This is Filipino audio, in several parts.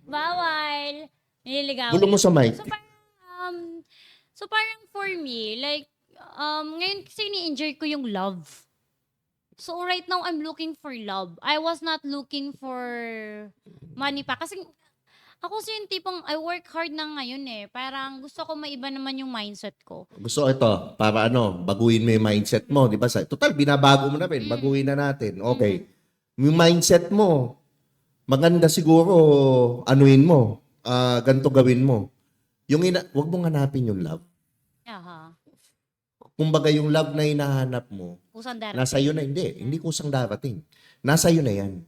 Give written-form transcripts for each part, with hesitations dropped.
bawal. Nililigawan. Bulong mo sa mic. So parang for me, like, ngayon kasi ni-enjoy ko yung love. So right now, I'm looking for love. I was not looking for money pa. Kasi ako kasi yung tipong I work hard na ngayon eh. Parang gusto ko maiba naman yung mindset ko. Gusto ko ito, para baguhin mo yung mindset mo, di ba? Total, binabago mo na rin, baguhin na natin. Okay. Yung mindset mo, maganda siguro, anuin mo, ganito gawin mo. Wag mong hanapin yung love. Aha. Kumbaga yung love na hinahanap mo, Kusang darating. nasa iyo na, hindi kusang darating. Nasa iyo na yan.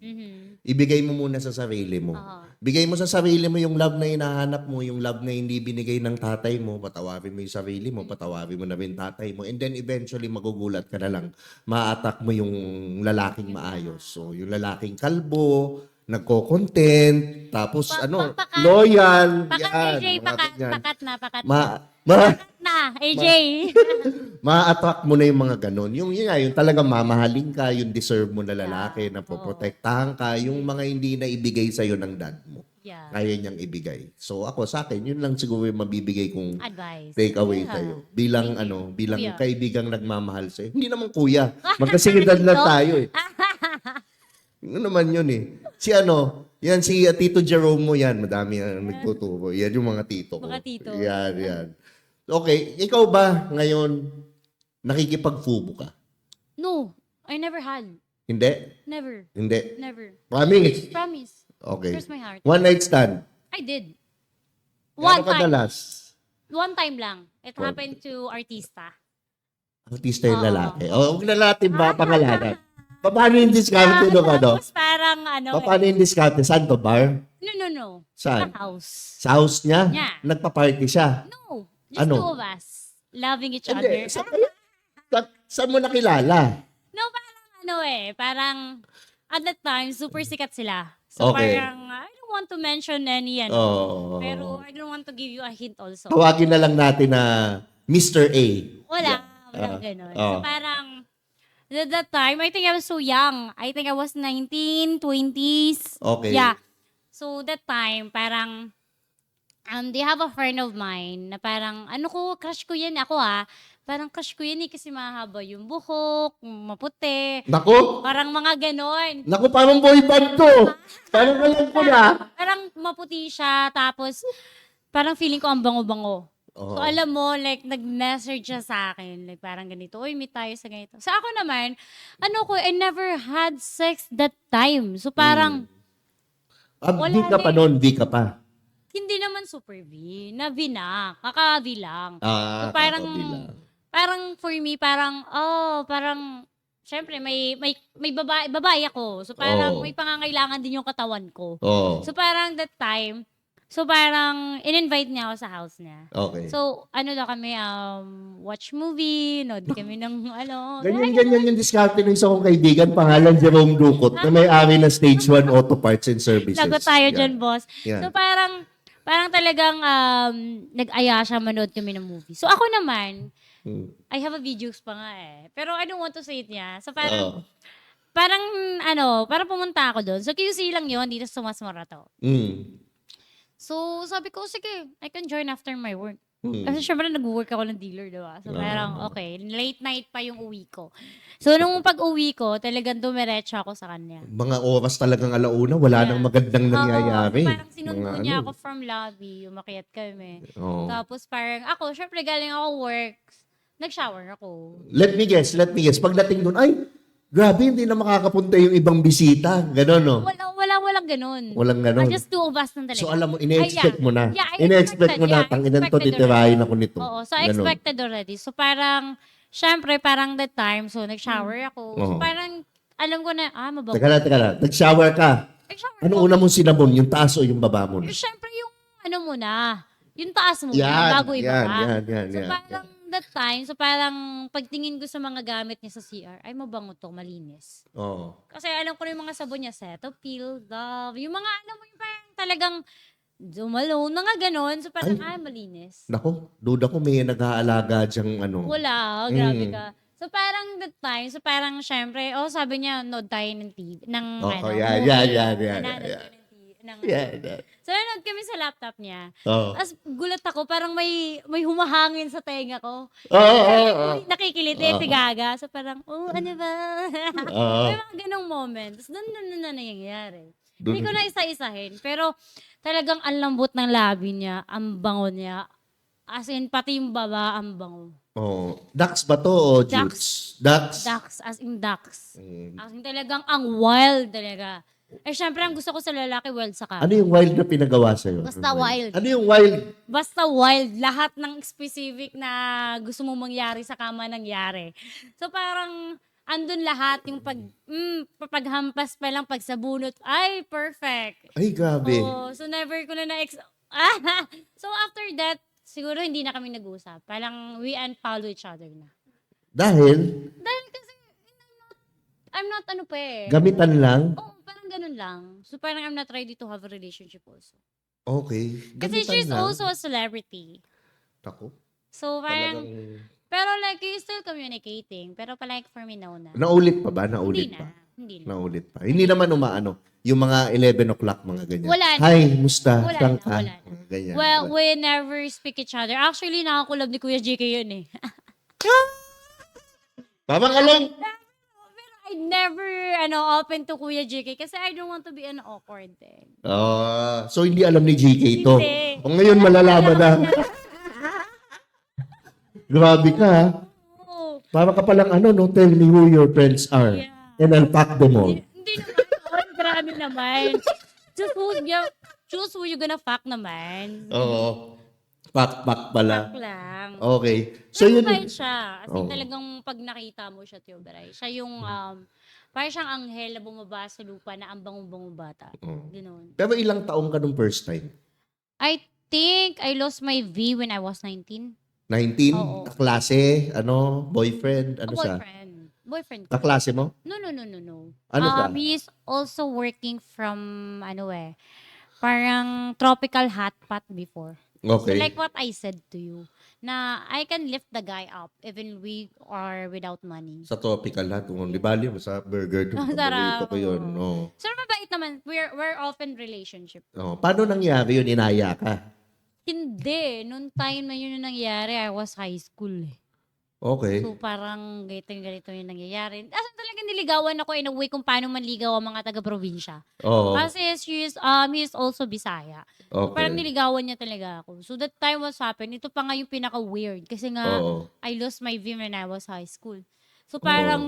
Ibigay mo muna sa sarili mo. Bigay mo sa sarili mo yung love na hinahanap mo, yung love na hindi binigay ng tatay mo, patawarin mo yung sarili mo, patawarin mo na rin tatay mo, and then eventually magugulat ka na lang, ma-attack mo yung lalaking maayos. So, yung lalaking kalbo, nagko-content, tapos loyal. Pakat, yan, AJ, pakat na. Pakat na, AJ. Ma-attract mo na yung mga ganon. Yung talagang mamahalin ka, yung deserve mo na lalaki, na poprotektahan ka, yung mga hindi na ibigay sa'yo ng dad mo. Yeah. Kaya niyang ibigay. So ako, sa akin, yun lang siguro yung mabibigay kong Advice. take away sa'yo. Bilang bilang kaibigang nagmamahal sa'yo. Hindi naman kuya. Magkasigidad na tayo eh. Ano naman yun eh. Yan si Tito Jerome mo yan. Madami ang nagtuturo. Yan yung mga tito ko. Mga tito. Yan. Okay, ikaw ba ngayon nakikipag-fubo ka? No, I never had. Hindi? Never. Hindi? Never. Promise? Promise. Okay. Cross my heart. One night stand? I did. Gano'n One time. kadalas? One time lang. It happened to artista. Artista yung lalaki. Huwag na natin ba pangalanan? Paano yung discount nung Tapos parang Paano yung discount? Saan to? Bar? No. Saan? Sa house. Sa house niya? Yeah. Nagpa-party siya? No. Just two of us. Loving each other. Hindi. Saan mo nakilala? No, parang at that time, super sikat sila. So Okay. parang, I don't want to mention any, Oh. pero I don't want to give you a hint also. Tawagin na lang natin na Mr. A. Walang ganun. So parang, at that time, I think I was so young. I think I was 19, 20s. Okay. Yeah. So that time, parang, they have a friend of mine na parang, crush ko yan. Parang crush ko yan kasi mahaba yung buhok, maputi. Naku! Parang mga ganon. Naku, parang boy band to. Parang alam ko na. Parang maputi siya, tapos parang feeling ko ang bango-bango. So alam mo, like, nag-message siya sa akin. Like, parang ganito, uy, meet tayo sa ganito. Sa ako naman, I never had sex that time. So parang, Di ka pa noon, di ka pa. hindi naman super V. Na V na. Kaka-V lang. So kakabilang. parang for me, parang, syempre, may babae ako. So parang may pangangailangan din yung katawan ko. Oo. So parang that time, in-invite niya ako sa house niya. Okay. So, daw kami, watch movie, nood kami ng, Ganyan yung discount ng isa kong kaibigan, pangalan Jerome Ducot, na may-ari ng Stage 1 Auto Parts and Services. lagot tayo Yan. dyan, boss. Yan. So, parang talagang, nag-aya siya, manood kami ng movie. So, ako naman, I have a videos pa nga eh. Pero I don't want to say it niya. So, parang pumunta ako doon. So, QC lang yun, dito sa Tomas Morato. So, sabi ko, sige, I can join after my work. Kasi syempre nag-work ako ng dealer, diba? So, parang, okay, late night pa yung uwi ko. So, nung pag-uwi ko, talagang dumiretso ako sa kanya. Mga oras talagang alauna, wala nang magandang nangyayari. So, parang sinundo niya ako from lobby, umakyat kami. Tapos parang ako, syempre galing ako work, nag-shower ako. Let me guess. Pagdating doon, ay, grabe, hindi na makakapunta yung ibang bisita. Ganon, no? Walang ganun. Walang ganon. Just two of us lang talaga. So, alam mo, ine-expect mo na. Yeah, ine-expect mo na, tanginan to, titirahin ako nito. Oo, so I expected already. So parang, syempre, parang that time, so nag-shower ako. So parang, alam ko na, mabago. Teka lang. Nag-shower ka. Nag-shower Ano una mong sinabon? Yung taas o yung baba mo? Syempre yung, muna, yung taas mo Yan, bago ibaba. yan. So parang that time, so parang pagtingin ko sa mga gamit niya sa CR, ay mabango to, malinis. Oo. Kasi alam ko na yung mga sabon niya, Cetaphil, Dove, yung mga mo yung parang talagang Dumalo, mga ganon. So parang, malinis. Naku, duda ko may nag-aalaga dyang Wala, grabe ka. So parang that time, syempre, sabi niya, nod tayo ng TV, ng Oo, movie. yan. Nanood tayo ng ng... Yeah. So, nanood kami sa laptop niya. Oo. Tapos, gulat ako, parang may humahangin sa tenga ko. Oo. Uy, nakikiliti, si Gaga. So, parang, ano ba? Oo. May mga ganong moments. Doon na nangyayari. Dun- Hindi ko na isa-isahin. Pero, talagang ang lambot ng labi niya, ang bango niya. As in, pati yung baba, ang bango. Oh. Dax ba to o Dax. Jutes? Dax. Dax, as in Dax. Mm. As in talagang ang wild talaga. Eh, syempre, ang gusto ko sa lalaki, wild sa kama. Ano yung wild na pinagawa sa'yo? Basta wild. Ano yung wild? Basta wild. Lahat ng specific na gusto mo mangyari sa kama nangyari. So, parang, andun lahat. Yung paghampas pa lang, pagsabunot. Ay, perfect. Ay, grabe. Oh, so, never ko na So, after that, siguro hindi na kami nag-usap. Parang we unfollow each other na. Dahil, Dahil kasi, I'm not ano pa eh. gamitan lang. Oo, parang ganun lang. So parang I'm not ready to have a relationship also. Okay. Kasi Gamitan she's lang. also a celebrity. Ako. So parang, Talagang... pero like, you're still communicating. Pero pa like for me, no na. Naulit pa ba? Hindi Naulit na. pa? Hindi na. Naulit pa. Hindi naman umaano. Yung mga 11 o'clock, mga ganyan. Wala na. Hi, musta? Wala Saan na, ka? wala na. Mga ganyan. Well, we never speak each other. Actually, nakakulab ni Kuya JK yun eh. Tama ka lang. Pero I never, open to Kuya JK kasi I don't want to be awkward eh. So hindi alam ni GK to. Hindi. O ngayon malalaman na. Grabe ka ha. Oo. Para ka palang no? Tell me who your friends are. Yeah. And I'll pack them all. Hindi naman. Grabe naman. Choose who you gonna fuck naman. Oo. Pack pala. Fuck lang. Okay. So Pero yun. mabait siya. Kasi Oo. talagang pag nakita mo siya, Tio Bray, siya yung, parang siyang anghel na bumaba sa lupa na ang bango-bango bata. Oo. Ganoon. Pero ilang taong ka nung first time? I think I lost my V when I was 19. 19? Oo. Kaklase? Boyfriend? Ano siya? Boyfriend ko. Kaklase mo? No. Ano ka? He's also working from, parang tropical hot pot before. So Okay. like what I said to you, na I can lift the guy up even we are without money. Sa tropical lahat. Kung di bali, sa burger. Ang Paborito sarap, ko yun. oo. Oo. So mabait naman, we're often relationship. Oo. Paano nangyari yun? Inaya ka? Hindi, nung time na yun yung nangyari, I was high school eh. Okay. So parang ganito yung nangyayari. Asan talaga niligawan ako in a way kung paano manligaw ang mga taga-probinsya. Oo. Kasi he is also Bisaya. Parang Okay. niligawan niya talaga ako. So that time was happened. Ito pa nga yung pinaka-weird. Kasi nga, Oo. I lost my V when I was high school. So parang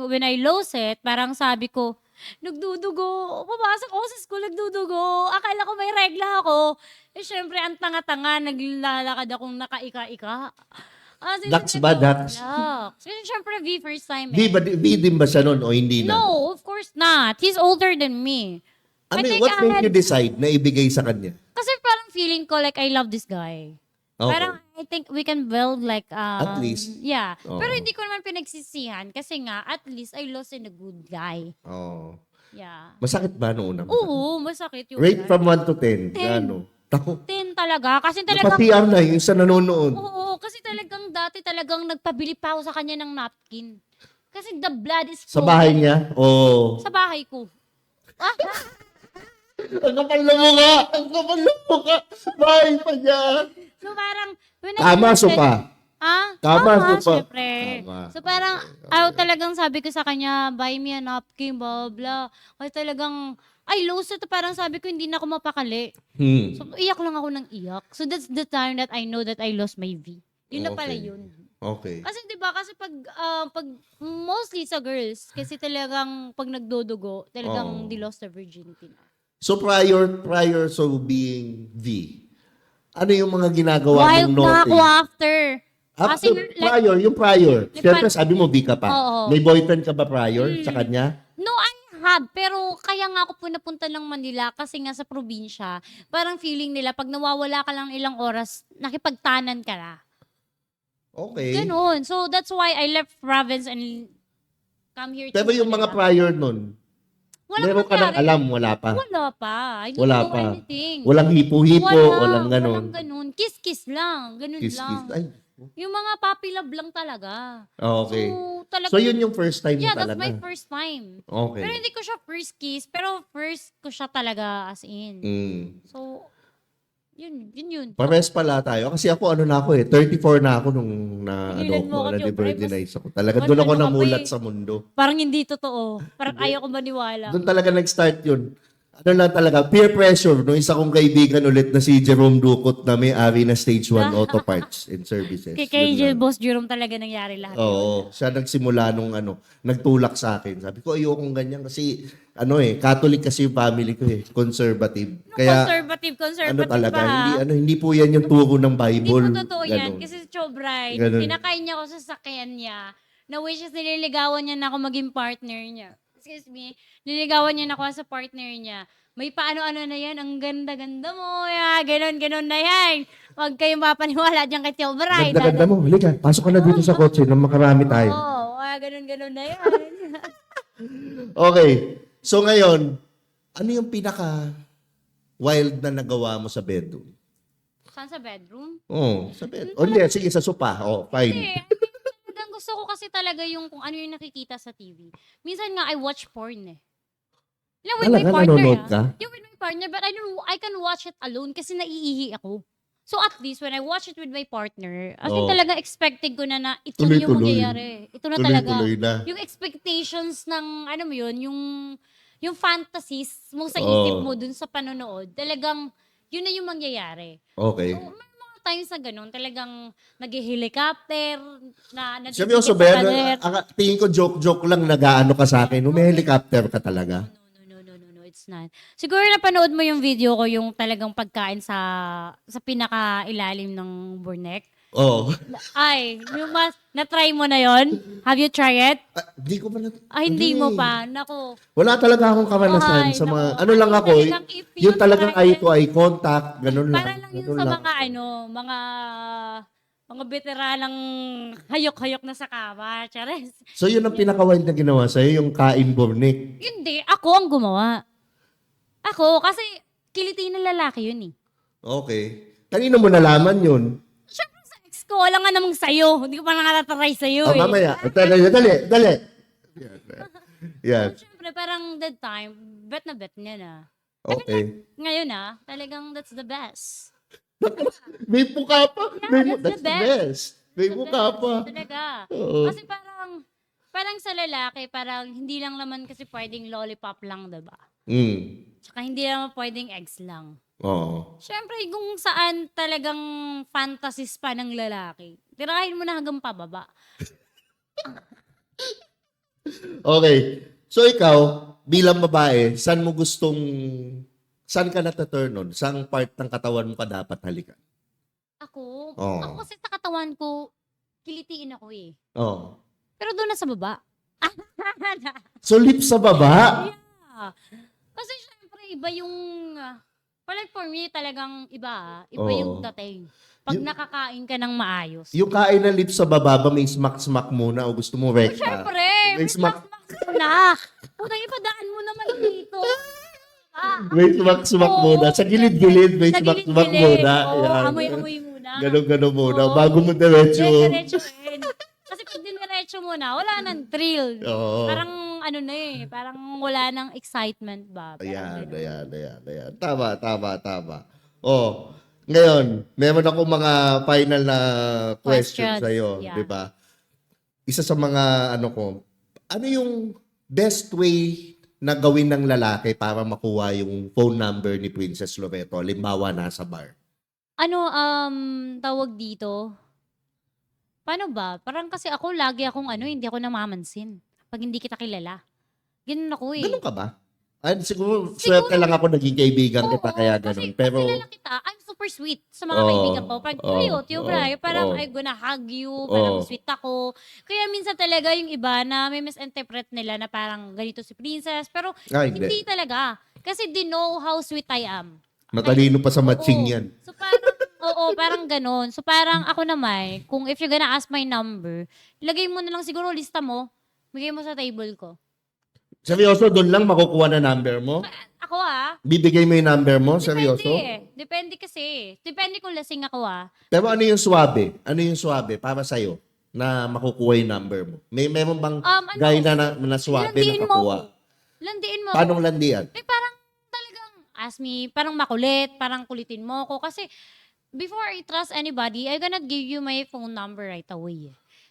when I lost it, parang sabi ko, nagdudugo. Pumasok ako sa school, nagdudugo. Akala ko may regla ako. Eh syempre, ang tanga-tanga, naglalakad akong nakaika-ika. Dax ba? Dax? Kasi syempre, V first time V din ba siya nun o hindi na? No, of course not. He's older than me. Ano, I think what I made had- you decide na ibigay sa kanya? Kasi parang feeling ko like I love this guy. Okay. Parang I think we can build like At least. yeah. Oo. Pero hindi ko naman pinagsisihan kasi nga at least I lost in a good guy. Oo. Yeah. Masakit ba noong una? Oo, masakit yung Rate guy. from 1 to 10. 10. Ano? Tako. 10 talaga kasi talagang Pati na yung isa nanonood. oo, kasi talagang dati talagang nagpabili pa ako sa kanya ng napkin. Kasi the blood is Sa bahay flowing. niya? Oo. Sa bahay ko. Ah, Ang kapal na mukha! Ang kapal na mukha! Sa bahay pa niya! so parang when I Tama, lost it- sopa. Tama, sopa. syempre. Tama. So parang, ako talagang sabi ko sa kanya, buy me a napkin, blah, blah. Kasi talagang, I lost it. Parang sabi ko, hindi na ako mapakali. So, iyak lang ako ng iyak. So, that's the time that I know that I lost my V. Yun na pala Okay. yun. Okay. Kasi 'di ba kasi pag mostly sa girls kasi talagang pag nagdudugo, talagang Oo. they lost their virginity na. So prior so being V, ano yung mga ginagawa Wild mong na naughty? ako after. Kasi like, Yung prior. like, Siyempre sabi mo V ka pa. Oo. May boyfriend ka ba prior sa kanya? no, I have. Pero kaya nga ako punapunta ng Manila kasi nga sa probinsya, parang feeling nila pag nawawala ka lang ilang oras, nakipagtanan ka na. Okay. Ganun. So that's why I left province and come here Pero to yung mga Manila. prior nun, Walang meron ka nang nangyari. alam, wala pa. Wala pa. I don't Wala know pa. anything. Walang hipo-hipo, walang ganun. Walang ganun. Kiss-kiss lang. Ganun Kiss, lang. kiss. Ay, Yung mga puppy love lang talaga. Okay. So, talaga, So, yun yung first time mo yeah, that's talaga. my first time. Okay. Pero hindi ko siya first kiss, pero first ko siya talaga as in. Mm. So, yun. Pares pala tayo. Kasi ako, 34 na ako nung Pigilan mo ako, Jobray. na-debirthinize ako. Talaga, mas doon ako ano ka pa namulat eh. sa mundo. Parang hindi totoo. Parang ayaw ko maniwala. Doon talaga nag-start yun. Ano lang talaga, peer pressure. Nung isa kong kaibigan ulit na si Jerome Ducot na may-ari na Stage 1 Auto Parts and Services. Kay Yun lang. Boss Jerome talaga nangyari lahat. Oo. Siya nagsimula nung nagtulak sa akin. Sabi ko, ayokong ganyan kasi, Catholic kasi yung family ko Conservative. Kaya, Conservative talaga, pa ha? hindi po yan yung turo ng Hindi Bible. po totoo yan. Ganon. Kasi si Chobray, Ganon. sinakay niya ako sa sakyan niya, na wishes nililigawan niya na ako maging partner niya. Excuse me, nililigawan niya na ako sa partner niya. May paano-ano na yan, ang ganda-ganda mo, ganon na yan. Huwag kayong mapaniwala dyan kay Chobray. Ganda-ganda mo. Halika, pasok ka na dito sa kotse nang makarami tayo. Oo, ganon na yan. Okay. So ngayon, ano yung pinaka wild na nagawa mo sa bedroom? Saan sa bedroom? Sa bedroom. Hindi, sige, sa sopa. Fine. Talagang gusto ko kasi talaga yung kung ano yung nakikita sa TV. Minsan nga, I watch porn eh. Yung with my Talaga, partner nanonood ka? Yung with my partner, but I can watch it alone kasi naiihi ako. So at least, when I watch it with my partner, as in talaga expecting ko na ito na yung Tuloy-tuloy. mangyayari. Ito na talaga. Tuloy-tuloy na. Yung expectations ng, ano mo yun, yung fantasies mo sa isip mo dun sa panonood, talagang, yun na yung mangyayari. Okay. So, may mga times na ganun, talagang nag-helicopter, na Seryoso ba yan? Tingin ko joke-joke lang nag-aano ka sa akin. Umi-helicopter ka talaga. No, it's not. Siguro napanood mo yung video ko, yung talagang pagkain sa pinaka-ilalim ng Burnek. Oo. Ay, na-try mo na yon? Have you tried it? Hindi ko pa Hindi mo pa. Nako. Wala talaga akong karanasan Ay, sa mga, naku. lang ako, Talagang if you yung talagang try it, eye-to-eye contact, ganun lang. Para lang yun Ganun sa lang. mga veteranang hayok-hayok na sa kama. Chares. So yun ang pinaka-wild na ginawa sa'yo, yung kain burnik. Hindi, ako ang gumawa. Ako, kasi kiliti ng lalaki yun eh. Okay. Kanino mo nalaman yun? Siyempre sa ex ko, wala nga namang sayo. Hindi ko pa nakataray sa'yo eh. Mamaya. Dali. Yan. So, siyempre, parang that time, bet niya na. Okay. Ngayon talagang that's the best. May puka pa. Yeah, That's that's the the best. May The puka best, pa. Talaga. Oo. Kasi parang sa lalaki, parang hindi lang naman kasi pwedeng lollipop lang, diba? Tsaka hindi naman pwedeng eggs lang. Oo. Siyempre, kung saan talagang fantasies pa ng lalaki, tirahin mo na hanggang pababa. Okay. So ikaw, bilang babae, saan ka nata-turn on? Saan part ng katawan mo ka dapat halikan? Ako Oo. kasi sa katawan ko, kilitiin ako eh. Oo. Pero doon na sa baba. So lips sa baba? Yeah. Kasi syempre, iba yung, like for me, talagang iba Oo. yung dating. Pag nakakain ka ng maayos. Yung kain ng lips sa baba ba may smack-smack muna o gusto mo rekta? Syempre, May may smack. smack mo na. Putang ipadaan mo naman dito. May smack-smack Oo. muna. Sa gilid-gilid, may Sa smack-smack gilid-gilid. muna. Oo, Yan. amoy-amoy muna. Ganun muna. Oo. Bago mo diretso. Diretsuhin. Kasi pag diniretso mo na, wala nang thrill. Oo. Parang parang wala nang excitement ba? Parang Ayan. ganun. Tama. Oh, ngayon, meron ako mga final na questions Questions, sa'yo, yeah. di ba? Isa sa mga ano yung best way na gawin ng lalaki para makuha yung phone number ni Princess Loreto? Halimbawa, nasa bar. Tawag dito? Paano ba? Parang kasi ako, lagi akong hindi ako namamansin. Pag hindi kita kilala. Ganun ako eh. Ganun ka ba? Ay, siguro, swerte lang ako naging kaibigan kita, Oo, kaya kasi ganun. Pero, pag kilala kita, I'm super sweet sa mga Oo, kaibigan ko. Pag oo, cute, yung oo, parang oo. I'm gonna hug you, parang Oo. sweet ako. Kaya minsan talaga yung iba na may misinterpret nila na parang ganito si Princess. Pero hindi. hindi talaga. Kasi they know how sweet I am. Matalino pa sa matching Oo. yan. So parang, parang ganun. So parang ako naman, kung if you're gonna ask my number, ilagay mo na lang siguro lista mo, bigay mo sa table ko. Seryoso, doon lang makukuha na number mo? Ako Bibigay mo yung number mo? Seryoso? Depende kasi. Depende kung lasing ako Pero ano yung swabe? Ano yung swabe para sa'yo na makukuha yung number mo? Meron bang guy na swabe na Landiin mo kakuha? ako. Landiin mo. Paano landian? Parang talagang ask me, parang makulit, parang kulitin mo ako. Kasi before I trust anybody, I cannot give you my phone number right away.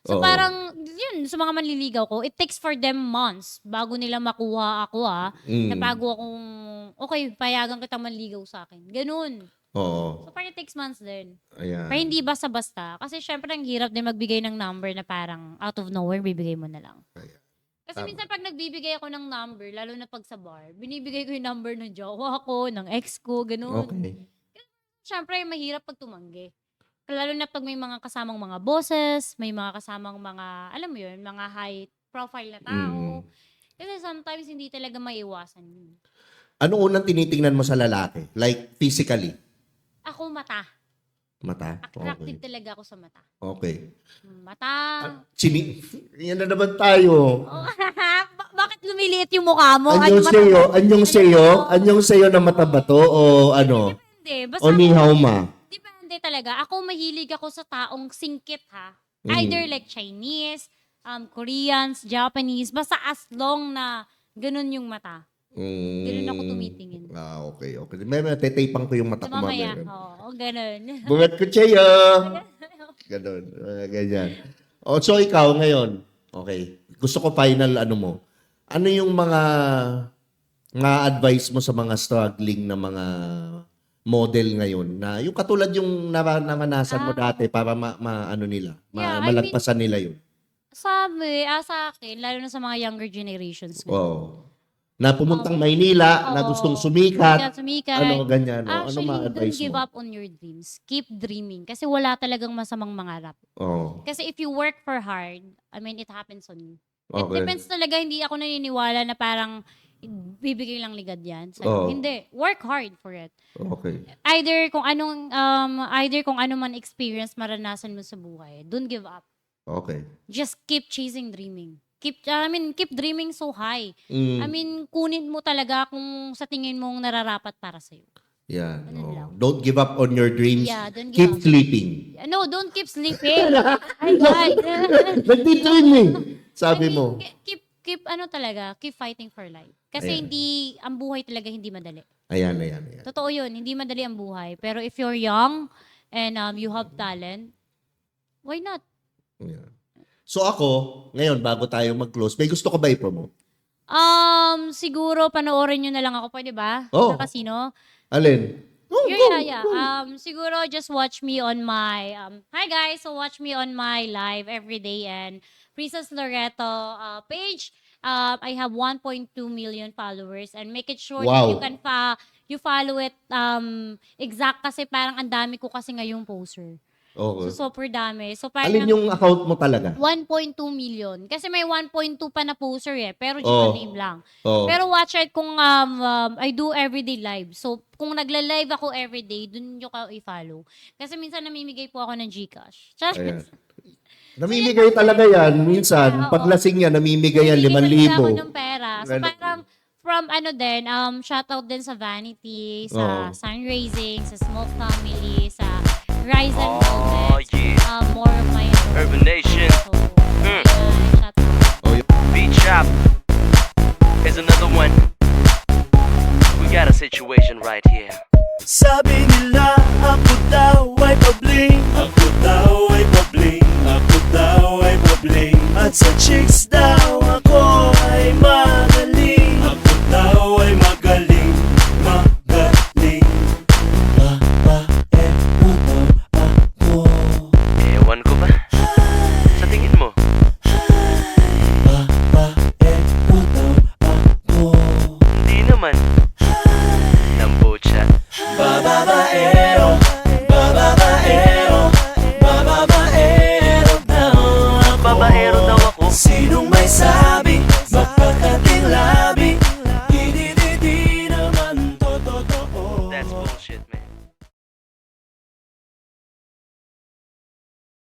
So Oo. parang, yun, sa mga manliligaw ko, it takes for them months bago nila makuha ako na bago akong, okay, payagan kita manligaw sa akin. Ganun. Oo. So parang it takes months din. Ayan. Pero hindi basta-basta. Kasi syempre, ang hirap din magbigay ng number na parang out of nowhere, bibigay mo na lang. Ayan. Kasi minsan pag nagbibigay ako ng number, lalo na pag sa bar, binibigay ko yung number ng jowa ko, ng ex ko, ganun. Okay. Syempre, mahirap pag tumanggi. Lalo na pag may mga kasamang mga bosses, may mga kasamang mga, alam mo yun, mga high profile na tao. Kasi sometimes hindi talaga maiwasan yun. Ano unang tinitingnan mo sa lalaki? Like, physically? Ako, mata. Mata? Attracted talaga ako sa mata. Okay. Mata. Yan na naman tayo. Oh, bakit lumiliit yung mukha mo? Anyong sayo na mata ba to? O ano? Depende. Basta O nihaw ma? depende talaga. Ako mahilig ako sa taong singkit Either like Chinese, Koreans, Japanese, basta as long na ganun yung mata. Ganun ako tumitingin. Okay. May tetapang ko yung mata So, ko mamaya. mamaya. Oo, ganun. Bungat ko siya. Ganun. Ganyan. So ikaw ngayon, okay. Gusto ko final ano mo. Ano yung mga advice mo sa mga struggling na mga model ngayon na yung katulad yung naranasan mo dati para ano nila, malagpasan nila yun. Sabi, sa akin, lalo na sa mga younger generations. Wow. Na pumuntang Maynila, na gustong sumikat. Ano, ganyan. Ano Actually, ma-advise don't give mo? up on your dreams. Keep dreaming. Kasi wala talagang masamang mangarap. Oh. Kasi if you work for hard, I mean, it happens on you. It Okay. depends talaga. Hindi ako naniniwala na parang bibigay lang ligad yan. So, Oo. Hindi. Work hard for it. Okay. Either kung ano man experience maranasan mo sa buhay, don't give up. Okay. Just keep chasing dreaming. Keep dreaming so high. Mm. I mean, kunin mo talaga kung sa tingin mong nararapat para sa'yo. Yan. Ganun lang. Don't give up on your dreams. Yeah, don't give Keep up. sleeping. No, don't keep sleeping. Ay, guys. Nagtitreaming. Sabi mo. Keep keep fighting for life. Kasi Ayan. ang buhay talaga hindi madali. Ayan. Totoo yun, hindi madali ang buhay. Pero if you're young and you have talent, why not? Ayan. So ako, ngayon, bago tayo mag-close, may gusto ko ba i-promote? Siguro panoorin nyo na lang ako, pwede ba? Oh. Sa casino. Alin? Yeah. Siguro just watch me on my hi guys, so watch me on my live every day and Princess Loreto page. I have 1.2 million followers and make it sure that Wow. you can you follow it exact kasi parang ang dami ko kasi ngayong poster. Okay. So super dami. So parang Alin yung account mo talaga? 1.2 million. Kasi may 1.2 pa na poster pero just Oh. a name lang. Oh. Pero watch it kung I do everyday live. So, kung nagla-live ako everyday, dun nyo ka i-follow. Kasi minsan namimigay po ako ng GCash. Ayan. Namimigay talaga yan. Minsan, paglasing yan, namimigay yan, Namimigay talaga ako 5,000. ng pera. So, Ganun. parang from shoutout din sa Vanity, sa Sunraising, sa Smoke Family, sa Rise and Velvet, yeah. more of my Urban Nation. So, shoutout. Beat Shop. Here's another one. We got a situation right here. Sabi nila ako daw ay pabling. Ako daw ay pabling. Ako daw ay pabling. At sa chicks